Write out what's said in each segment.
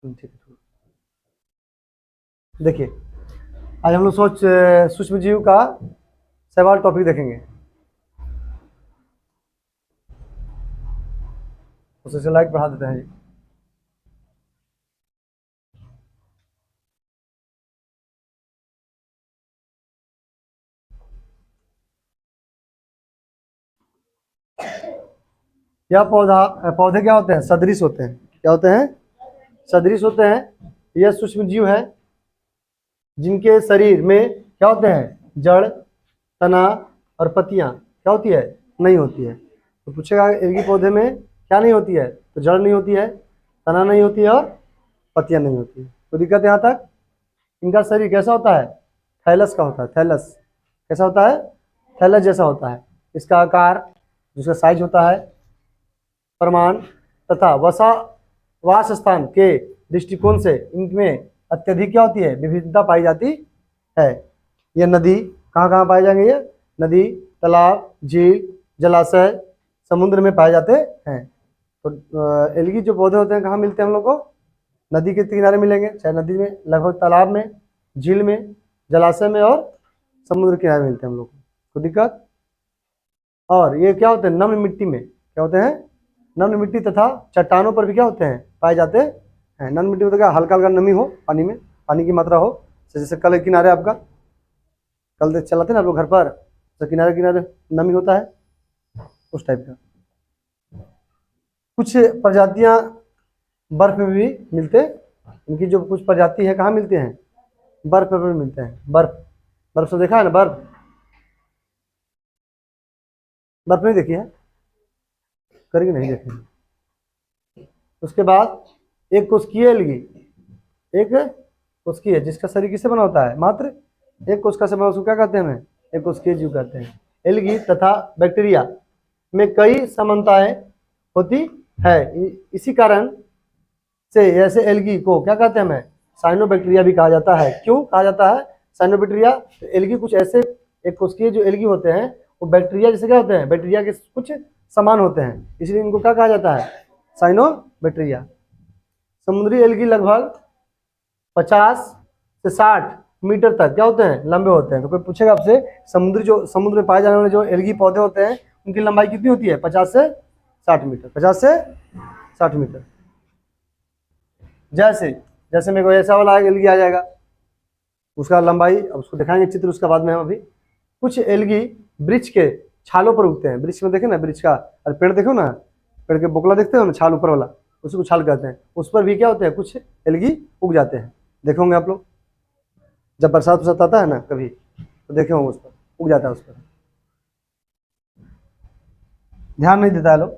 ठीक है। देखिए, आज हम लोग सूक्ष्म जीव का सवाल टॉपिक देखेंगे। उसे लाइक बढ़ा देते हैं जी। यह पौधे क्या होते हैं? सदृश होते हैं। क्या होते हैं? सदृश होते हैं। यह सूक्ष्म जीव है जिनके शरीर में क्या होते हैं? जड़, तना और पत्तियां क्या होती है? नहीं होती है। तो पूछेगा एल्गी पौधे में क्या नहीं होती है? तो जड़ नहीं होती है, तना नहीं होती है और पत्तियां नहीं होती है। तो दिक्कत यहाँ तक। इनका शरीर कैसा होता है? थैलस का होता है। थैलस कैसा होता है? थैलस जैसा होता है। इसका आकार, जिसका साइज होता है, परिमाण तथा वास स्थान के दृष्टिकोण से इनमें अत्यधिक क्या होती है? विविधता पाई जाती है। ये नदी कहाँ कहाँ पाए जाएंगे? ये नदी, तालाब, झील, जलाशय, समुद्र में पाए जाते हैं। तो एल्गी जो पौधे होते हैं कहाँ मिलते हैं हम लोग को? नदी के किनारे मिलेंगे, चाहे नदी में, लगभग तालाब में, झील में, जलाशय में और समुद्र के किनारे मिलते हैं हम लोग को। कोई दिक्कत? और ये क्या होते हैं? नम्र मिट्टी में क्या होते हैं? नम्र मिट्टी तथा चट्टानों पर भी क्या होते हैं? पाए जाते हैं। नम्र मिट्टी में तो क्या, हल्का हल्का नमी हो, पानी में पानी की मात्रा हो। जैसे कल के किनारे आपका, कल देख चलाते ना आप लोग घर पर, तो किनारे किनारे नमी होता है, उस टाइप का। कुछ प्रजातियां बर्फ में भी मिलते। इनकी जो कुछ प्रजाति है कहाँ मिलते हैं? बर्फ में मिलते हैं। बर्फ, बर्फ से देखा है ना? बर्फ, बर्फ नहीं देखी है? करेंगे नहीं देखेंगे। उसके बाद एक कोशिकीय एल्गी, एक कोशिकीय, जिसका शरीर किससे बना होता है? मात्र एक कोशिका से बना, उसको क्या कहते हैं? हमें एक कोशिकीय जीव कहते हैं। एल्गी तथा बैक्टीरिया में कई समानताएं होती है। इसी कारण से ऐसे एल्गी को क्या कहते हैं? हमें साइनोबैक्टीरिया भी कहा जाता है। क्यों कहा जाता है साइनोबैक्टीरिया? एल्गी कुछ ऐसे एक कोशिकीय जो एल्गी होते हैं वो बैक्टीरिया जैसे क्या होते हैं? बैक्टीरिया के कुछ समान होते हैं, इसलिए इनको क्या कहा जाता है? साइनोबैक्टीरिया। समुद्री एल्गी लगभग 50 से 60 मीटर तक क्या होते हैं? लंबे होते हैं। तो कोई पूछेगा आपसे, समुद्र में पाए जाने वाले जो एल्गी पौधे होते हैं उनकी लंबाई कितनी होती है? 50 से 60 मीटर। 50 से 60 मीटर। जैसे जैसे मेरे को ऐसा वाला एल्गी आ जाएगा, उसका लंबाई, अब उसको दिखाएंगे चित्र उसका बाद में हम अभी। कुछ एल्गी वृक्ष के छालों पर उगते हैं। वृक्ष में देखे ना, वृक्ष का और पेड़ देखो ना, पेड़ के बोकला देखते हो ना, छाल ऊपर वाला, उसी को छाल कहते हैं। उस पर भी क्या होते हैं? कुछ एल्गी उग जाते हैं। देखे होंगे आप लोग, जब बरसात वरसात आता है ना कभी, तो देखे होंगे उस पर उग जाता है। उस पर ध्यान नहीं देता है लोग।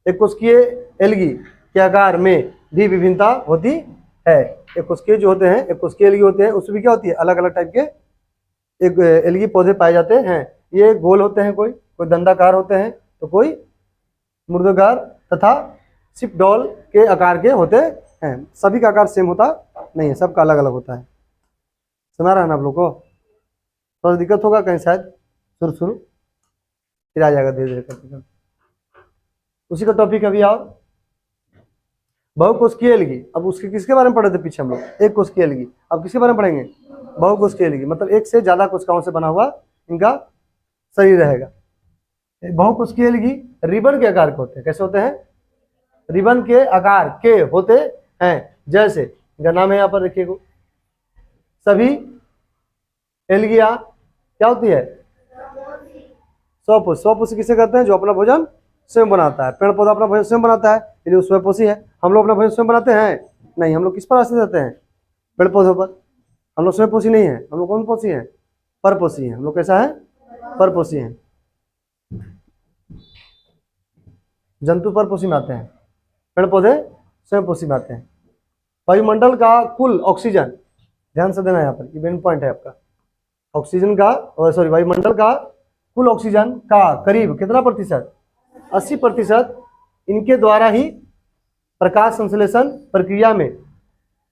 एक कोशिकीय एल्गी के आकार में भी विभिन्नता होती है। एक कोशिकीय जो होते हैं, एक कोशिकीय एल्गी होते हैं, उसमें भी क्या होती है? अलग अलग टाइप के एक एल्गी पौधे पाए जाते हैं। ये गोल होते हैं, कोई दंडाकार होते हैं, तो कोई मुर्दाकार तथा सिपडॉल के आकार के होते हैं। सभी का आकार सेम होता नहीं है, सबका अलग अलग होता है। समझ रहा है ना आप लोग को? थोड़ा दिक्कत होगा कहीं शायद शुरू, फिर आ जाएगा धीरे धीरे करके। उसी का टॉपिक अभी और बहुकोशिकीय एल्गी। अब उसके किसके बारे में पढ़े थे पीछे हम लोग? एक कोशिकीय एल्गी। अब किसके बारे में पढ़ेंगे? बहुकोशिकीय एल्गी, मतलब एक से ज्यादा कोशिकाओं से बना हुआ इनका शरीर रहेगा। बहुकोशिकीय एल्गी रिबन के आकार के होते हैं। कैसे होते हैं? रिबन के आकार के होते हैं। जैसे इनका नाम है यहाँ पर देखिए, सभी एल्गिया क्या होती है? स्वपोषी। स्वपोषी किसे कहते हैं? जो अपना भोजन स्वयं बनाता है। पेड़ पौधा अपना भोजन स्वयं बनाता है, इसलिए वो स्वपोषी है। हम लोग अपना भोजन स्वयं बनाते हैं? नहीं, हम लोग किस पर आश्रित रहते हैं? पेड़ पौधों पर। हम लोग स्वयंपोषी नहीं है, हम लोग कौन पोषी है? परपोषी है। हम लोग कैसा है? परपोषी है। जंतु परपोषी में आते हैं, पेड़ पौधे स्वयंपोषी में आते हैं। वायुमंडल का कुल ऑक्सीजन, ध्यान से देना, यहाँ पर इवेंट पॉइंट है आपका। ऑक्सीजन का, वायुमंडल का कुल ऑक्सीजन का करीब कितना प्रतिशत? 80% इनके द्वारा ही प्रकाश संश्लेषण प्रक्रिया में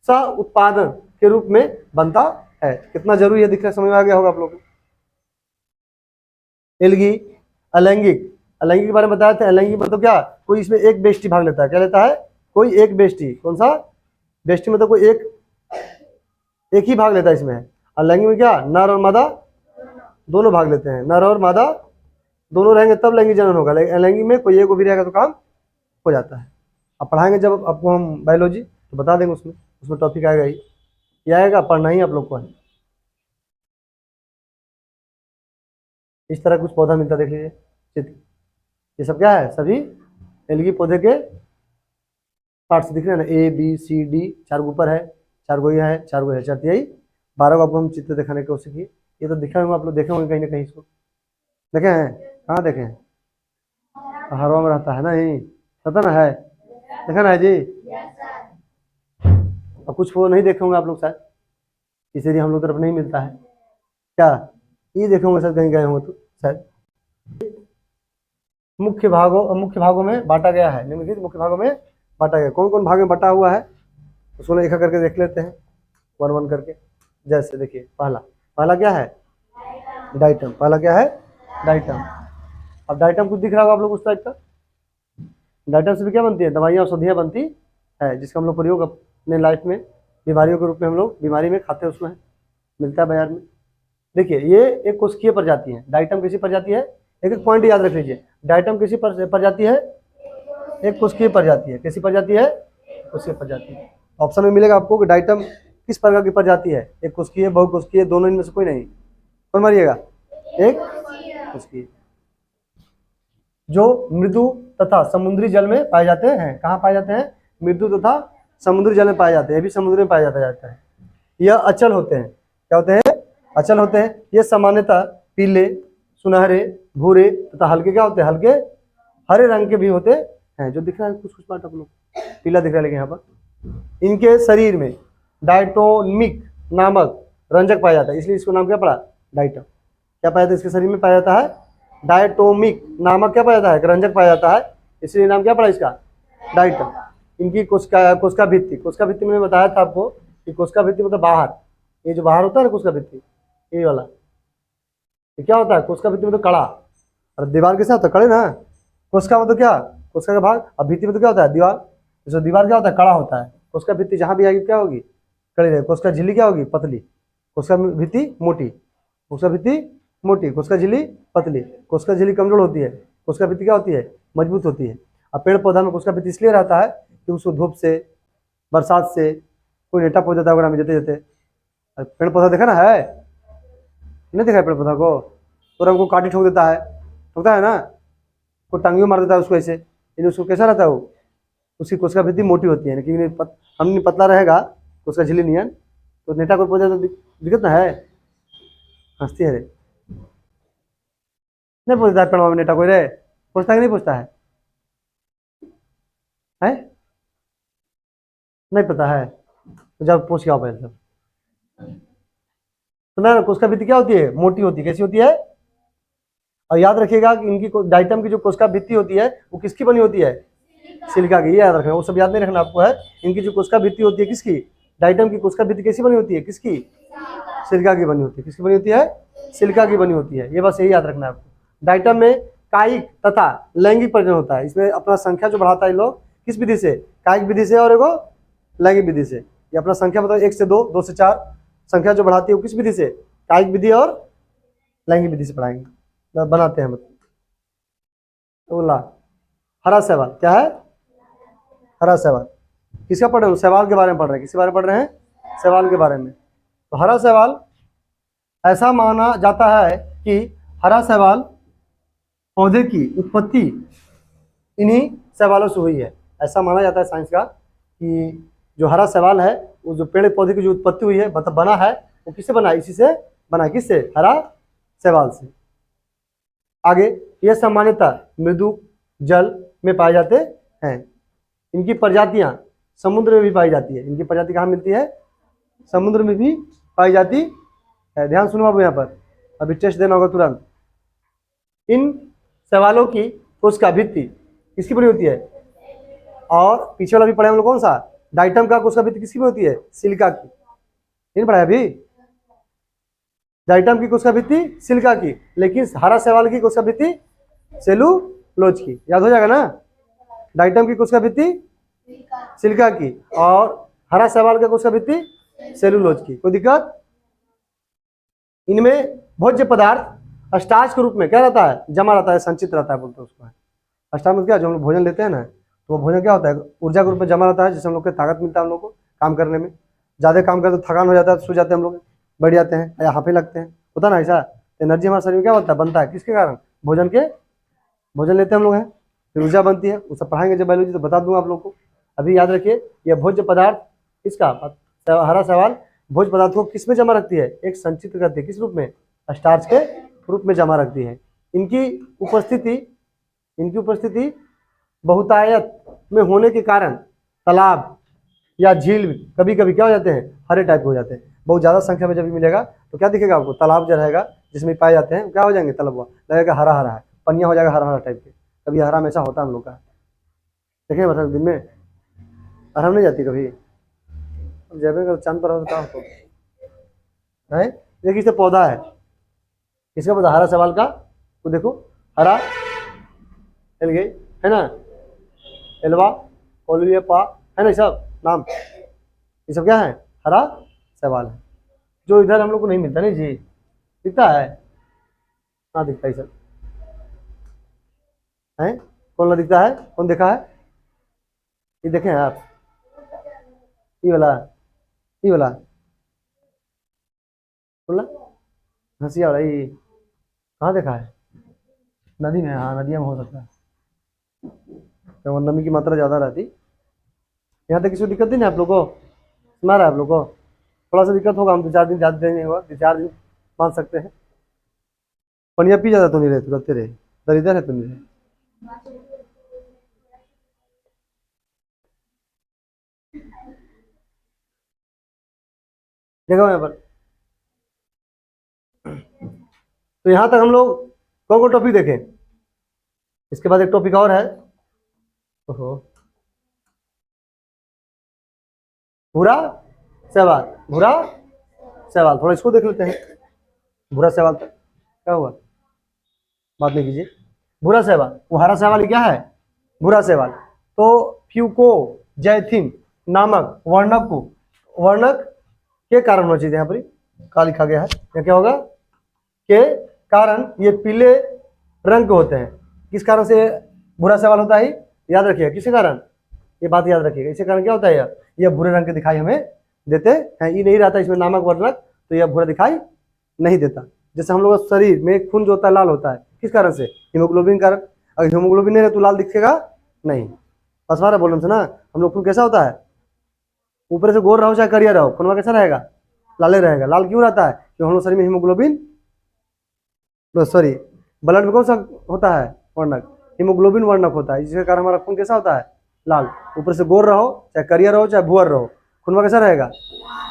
सह उत्पादन के रूप में बनता है। कितना जरूरी है दिखना, समझ में आ गया होगा आप लोगों को। एल्गी अलैंगिक, अलैंगिक के बारे में बताया था। अलैंगिक मतलब क्या? कोई इसमें एक बेष्टि भाग लेता है। क्या लेता है? कोई एक बेष्टि। कौन सा? व्यष्टि मतलब कोई एक ही भाग लेता है इसमें। और लैंगिक में क्या, नर और मादा दोनों भाग लेते हैं, नर और मादा दोनों रहेंगे तब लैंगिक जनन होगा। लैंगिक में कोई एक को भी रहेगा तो काम हो जाता है। अब पढ़ाएंगे जब आपको हम बायोलॉजी तो बता देंगे, उसमें उसमें टॉपिक आएगा ही, ये आएगा, पढ़ना ही आप लोग को है। इस तरह कुछ पौधा मिलता है, देख लीजिए चित्र, ये सब क्या है, सभी एलगी पौधे के पार्ट्स दिख रहे हैं ना, ए बी सी डी, 4 ऊपर है, 4 गो यहाँ है, 4 गो है, 4 यही 12 को आपको हम चित्र दिखाने की कोशिश की। ये तो दिखा होंगे, आप लोग देखे होंगे कहीं ना कहीं, इसको देखे हैं, कहाँ देखे हैं, हवा में रहता है ना, यही पता ना है, देखा ना है जी। और कुछ वो नहीं देखे होंगे आप लोग शायद, इसीलिए हम लोग तरफ नहीं मिलता है क्या, ये देखे होंगे शायद, कहीं गए होंगे तो शायद। मुख्य भागों में बांटा गया है, निम्नलिखित मुख्य भागों में बांटा गया, कौन कौन भाग में बटा हुआ है उसको एक करके देख लेते हैं, 1 1 करके। जैसे देखिए, पहला क्या है, डाइटम, पहला क्या है, डाइटम। अब डाइटम कुछ दिख रहा होगा आप लोग उस टाइप का, डाइटम से भी क्या बनती है, दवाइयाँ औषधियाँ बनती है, जिसका हम लोग प्रयोग अपने लाइफ में बीमारियों के रूप में हम लोग बीमारी में खाते हैं, उसमें मिलता है बाजार में। देखिए ये एक कोशिकीय प्रजाति है, डाइटम किसी प्रजाति है, एक एक पॉइंट याद रख लीजिए, डाइटम किसी प्रजाति है, एक कोशिकीय प्रजाति है, कैसी प्रजाति है, कोशिकीय प्रजाति है। ऑप्शन में मिलेगा आपको कि डाइटम किस प्रकार की प्रजाति है, एक कोशिकीय, बहुकोशिकीय, दोनों इनमें से कोई नहीं, कौन मारिएगा, एक कोशिकीय, जो मृदु तथा समुद्री जल में पाए जाते हैं। कहाँ पाए जाते हैं, मृदु तथा समुद्री जल में पाए जाते हैं, ये भी समुद्र में पाया जाता है। यह अचल होते हैं, क्या होते हैं, अचल होते हैं। ये सामान्यतः पीले, सुनहरे, भूरे तथा हल्के क्या होते हैं, हल्के हरे रंग के भी होते हैं, जो दिख रहा है कुछ कुछ पार्ट आप लोग पीला दिख रहा है, लेकिन यहाँ पर इनके शरीर में डायटोमिक नामक रंजक पाया जाता है, इसलिए इसको नाम क्या पड़ा, डाइटम। क्या पाया जाता है इसके शरीर में, पाया जाता है डायटोमिक नामक क्या पाया जाता है, रंजक पाया जाता है, इसलिए नाम क्या पड़ा इसका, डाइटम। इनकी कोशिका भित्ति मैंने बताया था आपको कि कोशिका भित्ति मतलब बाहर, ये जो बाहर होता है ना कोशिका भित्ति, ये वाला, ये क्या होता है, कोशिका भित्ति मतलब कड़ा, और दीवार के साथ कड़े ना, कोशिका मतलब क्या, कोशिका का भाग, और भित्ति में तो क्या होता है, दीवार, जो दीवार क्या होता है, कड़ा होता है। कोशिका भित्ति जहाँ भी आएगी क्या होगी, कड़ी रहेगी। कोशिका झिल्ली क्या होगी, पतली, कोशिका भित्ति मोटी, कोशिका भित्ति मोटी, कोशिका झिल्ली पतली, कोशिका झिल्ली कमजोर होती है, कोशिका भित्ति क्या होती है, मजबूत होती है। अब पेड़ पौधा में कोशिका भित्ति इसलिए रहता है कि उसको धूप से, बरसात से, कोई नेटा पहुंच जाता है वगैरह में जेते जेते। पेड़ पौधा देखा ना है, नहीं देखा है पेड़ पौधा को, तो हमको काटी ठोक देता है, ठोकता है ना, कोई टांगियों मार देता है उसको ऐसे, लेकिन उसको कैसा रहता है वो, उसकी कोशिका भित्ति मोटी होती है, लेकिन हमने पतला रहेगा कोशिका झिल्ली नियन, तो नेटा कोई पौधा तो दिक्कत ना है, हंसती है रे, नहीं पूछता है पेड़ में नेटा कोई रे, पूछता है कि नहीं पूछता है, नहीं पता है, तो जब पूछ के आओ पहले सब। तो ना कोशिका भित्ति क्या होती है, मोटी होती है, कैसी होती है, और याद रखिएगा कि इनकी डाइटम की जो कोशिका भित्ति होती है वो किसकी बनी होती है, सिलिका की, ये याद रखना, वो सब याद नहीं रखना आपको है। इनकी जो कोशिका भित्ति होती है किसकी, डाइटम की कोशिका भित्ति कैसी बनी होती है, किसकी, सिलिका की बनी होती है, किसकी बनी होती है, सिलिका की बनी होती है, ये बस यही याद रखना है आपको। डाइटम में कायिक तथा लैंगिक प्रजनन होता है, इसमें अपना संख्या जो बढ़ाता है लोग किस विधि से, कायिक विधि से और एगो लैंगिक विधि से। ये अपना संख्या मतलब 1 से 2, 2 से 4 संख्या जो बढ़ाती है वो किस विधि से, कायिक विधि और लैंगिक विधि से पढ़ाएंगे, बनाते हैं मतलब। बोला हरा शैवाल क्या है, हरा शैवाल किसका पढ़ रहे हो, शैवाल के बारे में पढ़ रहे हैं, किसके बारे में पढ़ रहे हैं, शैवाल के बारे में। तो हरा शैवाल, ऐसा माना जाता है कि हरा शैवाल पौधे की उत्पत्ति इन्हीं शैवालों से हुई है। ऐसा माना जाता है साइंस का कि जो हरा शैवाल है वो जो पेड़ पौधे की जो उत्पत्ति हुई है, मतलब बना है, वो किससे बना है, इसी से बना है, किससे, हरा शैवाल से। आगे, ये सामान्यतः मृदु जल में पाए जाते हैं। इनकी प्रजातियां समुद्र में भी पाई जाती है, इनकी प्रजाति कहाँ मिलती है, समुद्र में भी पाई जाती है। ध्यान सुनो आप यहाँ पर, अभी टेस्ट देना होगा तुरंत। इन शैवालों की कोशिका भित्ति किसकी बनी होती है, और पीछे वाला भी पढ़े हम लोग, कौन सा, डाइटम का कोशिका भित्ति किसकी बनी होती है, सिलिका की, नहीं पढ़ाया अभी, डाइटम की कोशिका भित्ति सिलिका की, लेकिन हरा शैवाल की कोशिका भित्ति सेलुलोज की, याद हो जाएगा ना, डाइटम की कोशिका भित्ति सिलिका की और हरा शैवाल का कोशिका भित्ति सेलुलोज की। कोई दिक्कत? इनमें भोज्य पदार्थ स्टार्च के रूप में क्या रहता है? जमा रहता है, संचित रहता है, बोलते हैं उसको। स्टार्च में क्या, जो हम लोग भोजन लेते हैं ना, तो वो भोजन क्या होता है? ऊर्जा के रूप में जमा रहता है, जिससे हम लोग को ताकत मिलता है, हम लोग को काम करने में। ज़्यादा काम करते तो थकान हो जाता है, सो जाते हैं हम लोग, बैठ जाते हैं या हाफे लगते हैं, होता ना ऐसा। एनर्जी हमारे शरीर में क्या होता है? बनता है किसके कारण? भोजन लेते हैं हम लोग हैं, फिर ऊर्जा बनती है। वो सब पढ़ाएंगे जब बायोलॉजी तो बता दूंगा आप लोग को। अभी याद रखिए, यह भोज्य पदार्थ इसका हरा सवाल भोज्य पदार्थ को किस में जमा रखती है? एक संचित करती है, किस रूप में? स्टार्च के रूप में जमा रखती है। इनकी उपस्थिति बहुतायत में होने के कारण तालाब या झील कभी कभी क्या हो जाते हैं? हरे टाइप के हो जाते हैं। बहुत ज़्यादा संख्या में जब भी मिलेगा तो क्या दिखेगा आपको? तालाब जो रहेगा जिसमें पाए जाते हैं क्या हो जाएंगे? तलब लगेगा हरा हरा है, पनिया हो जाएगा हरा हरा टाइप के। कभी हरा हमेशा होता है हम लोग का, देखें मतलब दिन में आराम नहीं जाती कभी। जब भी चांद पर होता हो है, देखिए इसे पौधा है, किसका पौधा? हरा सवाल का। तो देखो हरा एलगे है ना, एलवा कोलियपा है ना, सब नाम, ये सब क्या है? हरा सवाल है, जो इधर हम लोग को नहीं मिलता। नहीं जी, दिखता है? हाँ दिखता है सब है। कौन ला दिखता है? कौन देखा है? ये देखें आप, ये वाला, ये वाला बोला हंसिया वाला, ये कहाँ देखा है? नदी में, हाँ नदियाँ में हो सकता है, तो नमी की मात्रा ज़्यादा रहती। यहाँ तक किसी को दिक्कत नहीं है आप लोग को? सुना रहा है आप लोग को? थोड़ा सा दिक्कत होगा, हम 2-4 दिन ज़्यादा देंगे, होगा 2-4 दिन मान सकते हैं। पनिया पी ज़्यादा तो नहीं रहे, तो करते रहे, दरिद्र है तो नहीं रहे। देखो यहाँ पर, तो यहाँ तक हम लोग कौन कौन टॉपिक देखें? इसके बाद एक टॉपिक और है, ओहो, भूरा सवाल। भूरा सवाल, थोड़ा इसको देख लेते हैं। भूरा सवाल तक क्या हुआ? बात नहीं कीजिए। भूरा सवाल, वो हरा सवाल क्या है? भूरा सवाल। तो फ्यूको जैथिन नामक वर्णक के कारण होना चाहिए, यहाँ पर क्या लिखा गया है, या क्या होगा? के कारण ये पीले रंग के होते हैं। किस कारण से भूरा सवाल होता है? याद रखिएगा, किसके कारण? ये बात याद रखिएगा, इसके कारण क्या होता है? यह भूरे रंग के दिखाई हमें देते हैं। ये नहीं रहता इसमें नामक वर्णक, तो यह भूरा दिखाई नहीं देता। जैसे हम लोग का शरीर में खून जो होता है लाल होता है, किस कारण से? हीमोग्लोबिन कारण। अगर हीमोग्लोबिन नहीं रहे तो लाल दिखेगा नहीं। बस हमारा बोलने से ना, हम लोग खून कैसा होता है? ऊपर से गोर रहो चाहे करिया रहो, खून कैसा रहेगा? लाले रहेगा। लाल क्यों रहता है? क्योंकि हम लोग शरीर में हीमोग्लोबिन, सॉरी, ब्लड में कौन सा होता है वर्णक? हीमोग्लोबिन वर्णक होता है, जिसके कारण हमारा खून कैसा होता है? लाल। ऊपर से गोर रहो चाहे करिया रहो चाहे भुअर रहो, खून कैसा रहेगा?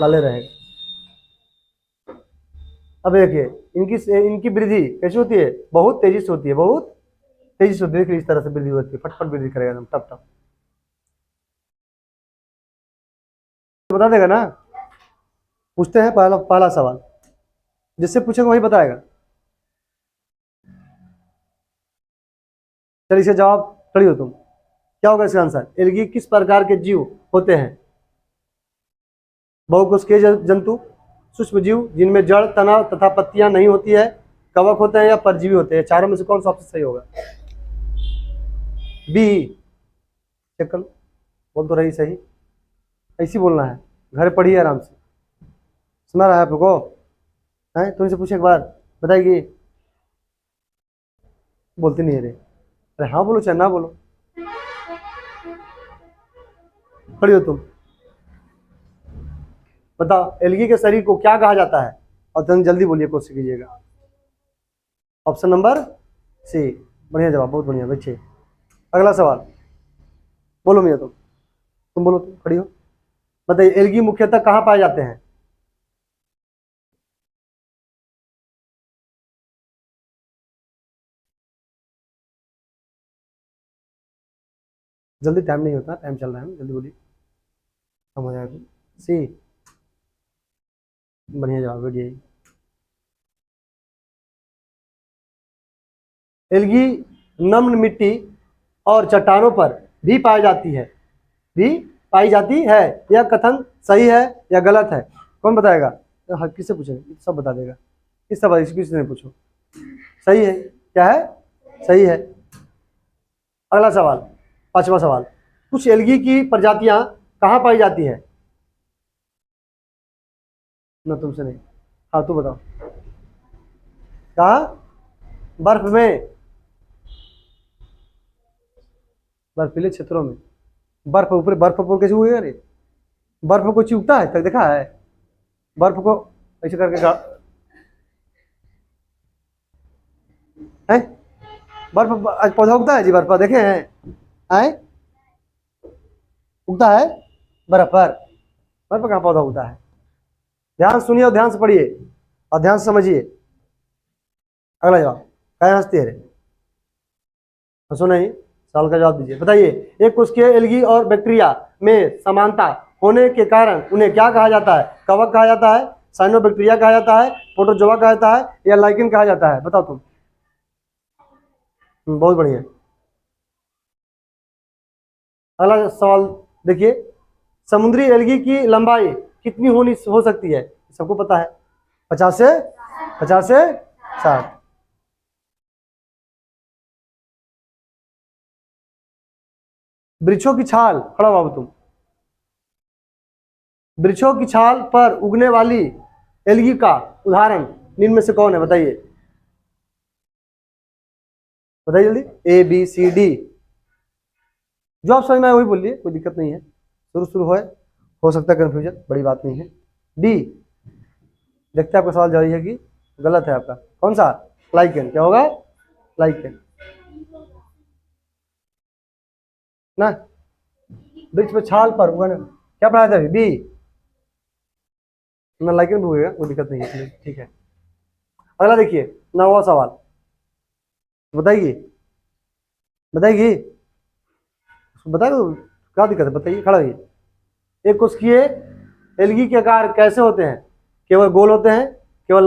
लाले रहेगा। अब देखिए इनकी वृद्धि कैसी होती है? बहुत तेजी से होती है, बहुत तेजी से होती है। देखिए इस तरह से वृद्धि होती है, फटफट वृद्धि करेगा एकदम, टप टप। बता देगा ना? पूछते हैं पहला पहला सवाल, जिससे पूछेगा वही बताएगा। चलिए इसका जवाब, खड़ी हो तुम, क्या होगा इसका आंसर? एल्गी किस प्रकार के जीव होते हैं? बहुकोशिकीय जंतु, सूक्ष्म जीव जिनमें जड़, तना तथा पत्तियां नहीं होती है, कवक होते हैं, या परजीवी होते हैं? चारों में से कौन सा ऑप्शन सही होगा? बी। चेक कर लो, बोल तो रही सही, ऐसी बोलना है, घर पढ़िए आराम से। सुना रहा है आप लोग को? है तुमसे पूछे एक बार, बताएगी? बोलती नहीं है रे। अरे हाँ बोलो चाहे ना बोलो, खड़ी हो तुम, बताओ एल्गी के शरीर को क्या कहा जाता है? और तुम जल्दी बोलिए, कोशिश कीजिएगा। ऑप्शन नंबर सी, बढ़िया जवाब, बहुत बढ़िया बच्चे। अगला सवाल बोलो मियाँ, तुम बोलो, तुम खड़ी हो, बताइए एल्गी मुख्यतः कहाँ पाए जाते हैं? जल्दी, टाइम नहीं होता, टाइम चल रहा है, जल्दी बोलिए, कम हो जाएगा। सी, बढ़िया जवाब, बढ़िया। एल्गी नम्र मिट्टी और चट्टानों पर भी पाई जाती है, भी पाई जाती है। यह कथन सही है या गलत है? कौन बताएगा? हाँ, किससे पूछेंगे? सब बता देगा। किससे नहीं पूछो। सही है। क्या है? सही है। अगला सवाल, पांचवा सवाल, कुछ एल्गी की प्रजातियां कहाँ पाई जाती है? ना तुमसे नहीं। हाँ तू बताओ। कहाँ? बर्फ में, बर्फीले क्षेत्रों में। बर्फ ऊपर कैसे हुई? अरे बर्फ में कोई चीज उगता है तक देखा है? बर्फ को ऐसे करके है? बर्फ आज पौधा उगता है जी? बर्फ पर देखे हैं? आए उगता है बर्फ पर? बर्फ पर कहाँ पौधा उगता है? ध्यान सुनिए और ध्यान से पढ़िए और ध्यान से समझिए। अगला जवाब, क्या हंसती है रे? हंसो नहीं, सवाल का जवाब दीजिए। बताइए, एक कोशिकीय एल्गी और बैक्टीरिया में समानता होने के कारण उन्हें क्या कहा जाता है? कवक कहा जाता है, साइनोबैक्टीरिया कहा जाता है, प्रोटोजोआ कहा जाता है, या लाइकेन कहा जाता है? बताओ तुम। बहुत बढ़िया। अगला सवाल देखिए, समुद्री एल्गी की लंबाई कितनी हो सकती है? सबको पता है, 50 से 60। वृक्षों की छाल, खड़ा बाबू तुम, वृक्षों की छाल पर उगने वाली एल्गी का उदाहरण निम्न में से कौन है? बताइए, बताइए जल्दी। A B C D. जो आप समझ में आए वही बोलिए, कोई दिक्कत नहीं है। शुरू शुरू हो सकता है कंफ्यूजन, बड़ी बात नहीं है। डी। देखते हैं आपका सवाल जारी है कि गलत है आपका। कौन सा? लाइकेन। क्या होगा? लाइकेन ना। वृक्ष पे छाल पर उगने, क्या पढ़ाया था अभी? बी ना, लाइकेन भी हुएगा, कोई दिक्कत नहीं है। ठीक है। अगला देखिए, 9वां सवाल। बताइए, बताइए, बताइए क्या दिक्कत है? बताइए, खड़ा होइए। एक कोशिकीय एल्गी के आकार कैसे होते हैं? केवल गोल होते हैं, केवल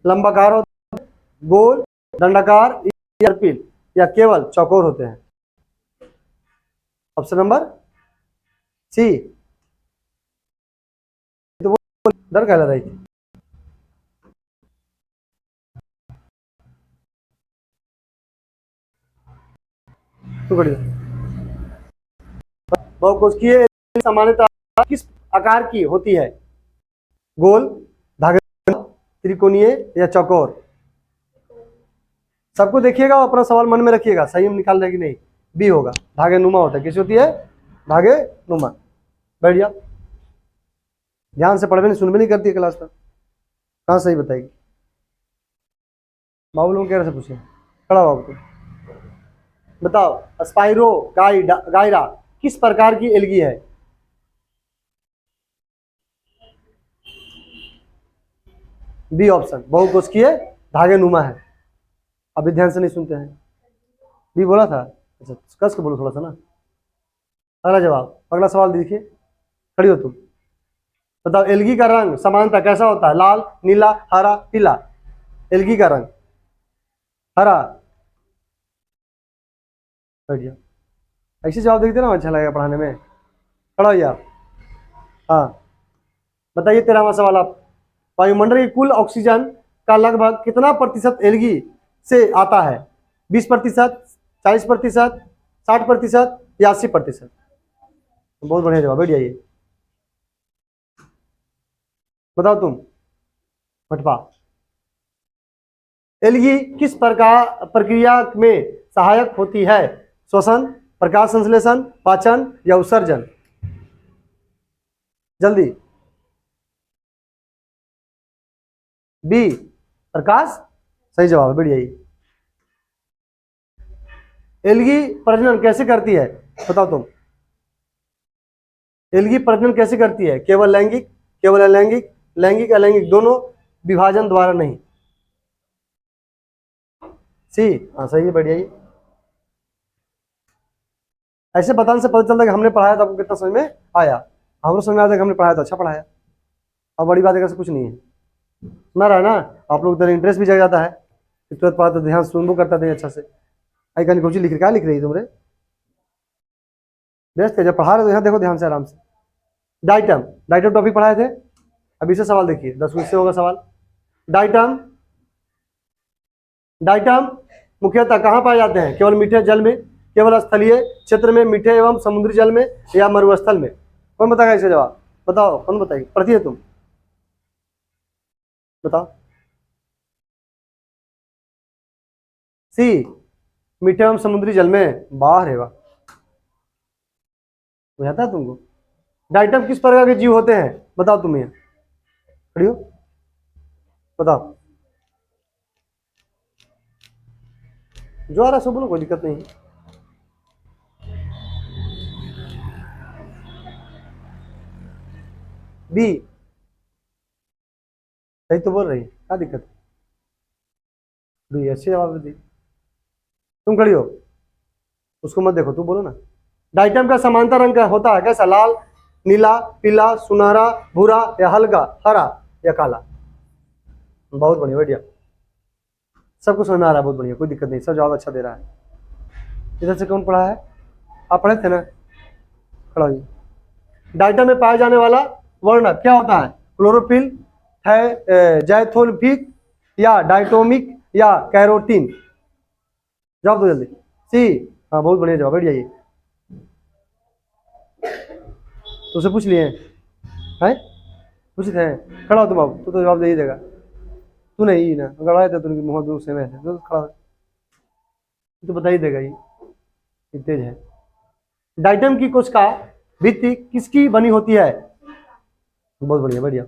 लंबाकार होते हैं, गोल, दंडाकार, सर्पिल, या केवल चौकोर होते हैं? Option number C. तो वो डर कहला रही थी। तो बहुकोशिकीय सामान्यतः किस आकार की होती है? गोल, धागे, त्रिकोणीय, या चौकोर? सबको देखिएगा और अपना सवाल मन में रखिएगा, सही में निकाल रहे कि नहीं। बी होगा, धागे नुमा होता है। किस होती है? धागे नुमा। बैठ जा, ध्यान से पढ़ भी नहीं, सुन भी नहीं करती है क्लास पर। कहाँ सही बताएगी? बाबू लोग कैसे पूछे? खड़ा बाबू तुम बताओ, स्पाइरो गायरा किस प्रकार की एल्गी है? बी ऑप्शन, बहुकोशिकीय धागे नुमा है। अभी ध्यान से नहीं सुनते हैं। बी बोला था? अच्छा, कस के बोलो थोड़ा सा ना। अगला जवाब, अगला सवाल देखिए, खड़ी हो तुम। बताओ, एल्गी का रंग सामान्यतः कैसा होता है? लाल, नीला, हरा, पीला? एल्गी का रंग हरा। बढ़िया, ऐसे जवाब देखते ना अच्छा लगेगा पढ़ाने में। खड़ा होइए आप। हाँ बताइए, 13वां सवाल आप। वायुमंडल की कुल ऑक्सीजन का लगभग कितना प्रतिशत एल्गी से आता है? 20%, 40%, 60%, या 80%? बहुत बढ़िया जवाब, बैठ जाइए। बताओ तुम भटपा। एल्गी किस प्रकार प्रक्रिया में सहायक होती है? श्वसन, प्रकाश संश्लेषण, पाचन, या उत्सर्जन? जल्दी। बी प्रकाश, सही जवाब है, बैठ जाइए। एल्गी प्रजनन कैसे करती है? बताओ तुम। एल्गी प्रजनन कैसे करती है? केवल लैंगिक, केवल अलैंगिक, लैंगिक अलैंगिक दोनों, विभाजन द्वारा नहीं? सी। हाँ सही है, बढ़िया ही। ऐसे बताने से पता चलता है कि हमने पढ़ाया था, आपको कितना समझ में आया। हमको समझ में आया था कि हमने पढ़ाया था, अच्छा पढ़ाया। अब बड़ी बात है, ऐसा कुछ नहीं है। सुना रहा है ना आप लोग, तरह इंटरेस्ट भी जग जाता है। तुरंत पढ़ा तो ध्यान सुनबो करता थे अच्छा से। आई कहनी कुछ लिख रही, क्या लिख रही है तुमरे? बेस्ट है। जब पढ़ा रहे तो यहाँ देखो ध्यान से, आराम से। डाइटम, डाइटम टॉपिक पढ़ाए थे, अब इससे सवाल देखिए, 10 इससे होगा सवाल। डाइटम, डाइटम मुख्यतः कहाँ पाए जाते हैं? केवल मीठे जल में, केवल स्थलीय क्षेत्र में, मीठे एवं समुद्री जल में, या मरुस्थल में? कौन बताएगा इसका जवाब? बताओ, कौन बताएगी? पढ़ती है तुम, बताओ। सी, मीठे एवं समुद्री जल में। वाह रे वाह, बुझाता है तुमको? डाइटम किस प्रकार के जीव होते हैं? बताओ तुम, यहाँ खड़ी हो, बताओ। जो आ रहा है सब बोलो, कोई दिक्कत नहीं है। बी, सही तो बोल रही है, क्या दिक्कत है? बी, अच्छे जवाब दी। तुम खड़ी हो, उसको मत देखो, तुम बोलो ना। डाइटम का समांतर रंग का होता है कैसा? लाल, नीला, पीला, सुनहरा, भूरा, या हल्का हरा, या काला? बहुत बढ़िया, बढ़िया, सबको समझ में आ रहा है, बहुत बढ़िया, कोई दिक्कत नहीं, सब जवाब अच्छा दे रहा है। इधर से कौन पढ़ा है? आप पढ़े थे ना? खड़ा होइए। डाइटम में पाया जाने वाला वर्ण क्या होता है? क्लोरोफिल है, जैथोल्फिक, या डाइटोमिक, या कैरोटीन? जवाब दो जल्दी। सी, हाँ बहुत बढ़िया जवाब, बैठ जाइए। तो उसे पूछ लिए हैं? पूछे थे? खड़ा हो तुम, अब तू तो जवाब दे ही देगा। तू नहीं ना, अगर आए थे तो उनकी मुँह दूर से में तो खड़ा तो बता ही देगा, ये तेज है। डाइटम की कोशिका भित्ति किसकी बनी होती है? बहुत बढ़िया, बढ़िया।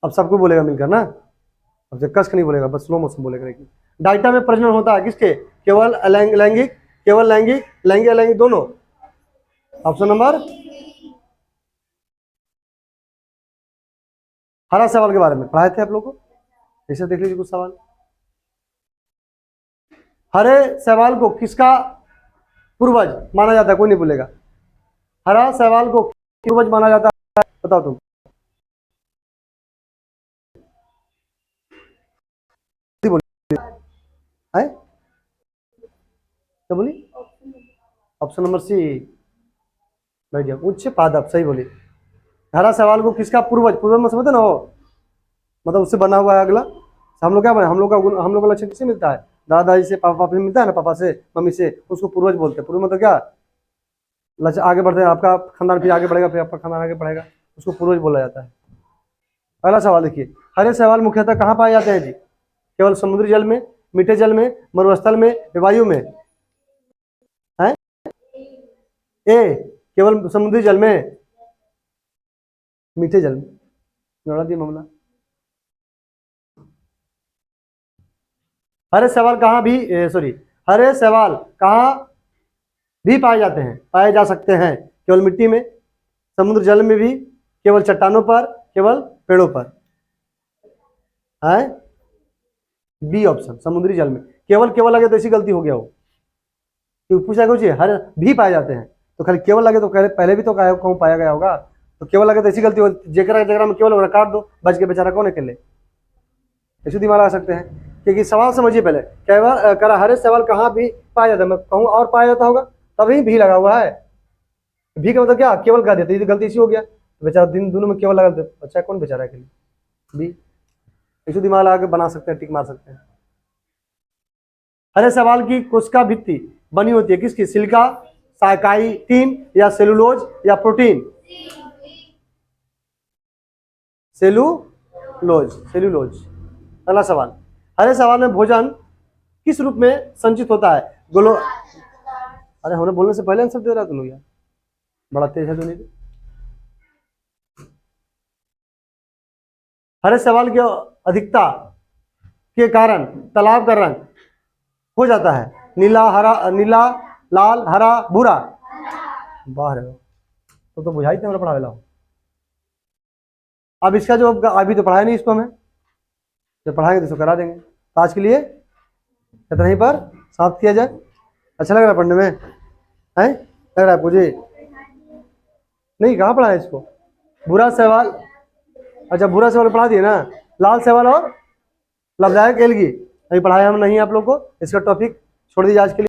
अब सबको बोलेगा मिलकर ना, अब से कस नहीं बोलेगा, बस स्लो मोशन बोलेगा। लेकिन डाइटम में प्रजनन होता है किसके? केवल लैंगिक, केवल लैंगिक, लैंगिक अलैंगिक दोनों? ऑप्शन नंबर, हरा सवाल के बारे में पढ़ाए थे आप लोग को, ऐसे देख लीजिए कुछ सवाल। हरे सवाल को किसका पूर्वज माना जाता है? कोई नहीं बोलेगा। हरा सवाल को पूर्वज माना जाता है, बताओ तुम। है क्या बोली? ऑप्शन नंबर सी, बैठ जाओ। उच्च पादप, सही बोली। हरा सवाल को किसका पूर्वज, पूर्वज में समझते ना हो, मतलब उससे बना हुआ है अगला। हम लोग क्या बने, हम लोग का लक्षण किससे मिलता है? दादाजी से, पापा से मिलता है ना, पापा से, मम्मी से, उसको पूर्वज बोलते हैं। पूर्वज मतलब क्या? लक्ष्य आगे बढ़ते हैं, आपका खानदान फिर आगे बढ़ेगा, फिर आपका खानदान आगे बढ़ेगा, उसको पूर्वज बोला जाता है। अगला सवाल देखिए, हरे सवाल मुख्यतः कहाँ पाए जाते हैं जी? केवल समुद्री जल में, मीठे जल में, मरुस्थल में, वायु में? है ए, केवल समुद्री जल में, मीठे जल में। लड़ा दिया मामला। हरे सवाल कहाँ भी, सॉरी, हरे सवाल कहाँ भी पाए जाते हैं, पाए जा सकते हैं? केवल मिट्टी में, समुद्र जल में भी, केवल चट्टानों पर, केवल पेड़ों पर? है बी ऑप्शन, समुद्री जल में। केवल केवल लगे तो ऐसी गलती हो गया हो, क्योंकि पूछा कुछ हर भी पाए जाते हैं, तो खाली केवल लगे तो पहले भी तो कहूँ पाया गया होगा, तो केवल लगे तो ऐसी गलती हो, जेकरा जेकरा में केवल काट दो, बच के बेचारा कौन अकेले? ऐसे दिमाग आ सकते हैं, क्योंकि सवाल समझिए पहले। केवल करा हरे सवाल कहाँ भी पाया जाता है, मैं कहूँ और पाया जाता होगा, तभी भी लगा हुआ है। भी का मतलब क्या? केवल कह देते, गलती इसी हो गया, तो बेचारा दिन दोनों में केवल लगा देते, बच्चा कौन बेचारा के लिए? बी, ऐसे दिमाग लगा के बना सकते हैं, टिक मार सकते हैं। हरे सवाल की कोशिका भित्ति बनी होती है किसकी? सिलिका, साइकाइटिन, या सेलुलोज, या प्रोटीन? Cellulose, cellulose. अगला सवाल, हरे सवाल में भोजन किस रूप में संचित होता है? गोलो, अरे हमने बोलने से पहले आंसर दे रहा तुम यार, बड़ा तेज है तुम। हरे सवाल की अधिकता के कारण तालाब का रंग हो जाता है नीला, हरा, नीला, लाल, हरा, भूरा? बाहर तो बुझाई थे, पढ़ा ला। अब इसका जो अभी तो पढ़ाया नहीं इसको, हमें जब पढ़ाएंगे तो इसको करा देंगे। तो आज के लिए इतना ही पर समाप्त किया जाए। अच्छा लग रहा है पढ़ने में? है लग रहा है मुझे? नहीं, कहाँ पढ़ा है इसको? बुरा सवाल, अच्छा बुरा सवाल पढ़ा दिए ना। लाल सवाल और लाभदायक एलगी अभी पढ़ाया हम नहीं आप लोग को, इसका टॉपिक छोड़ दीजिए आज के लिए।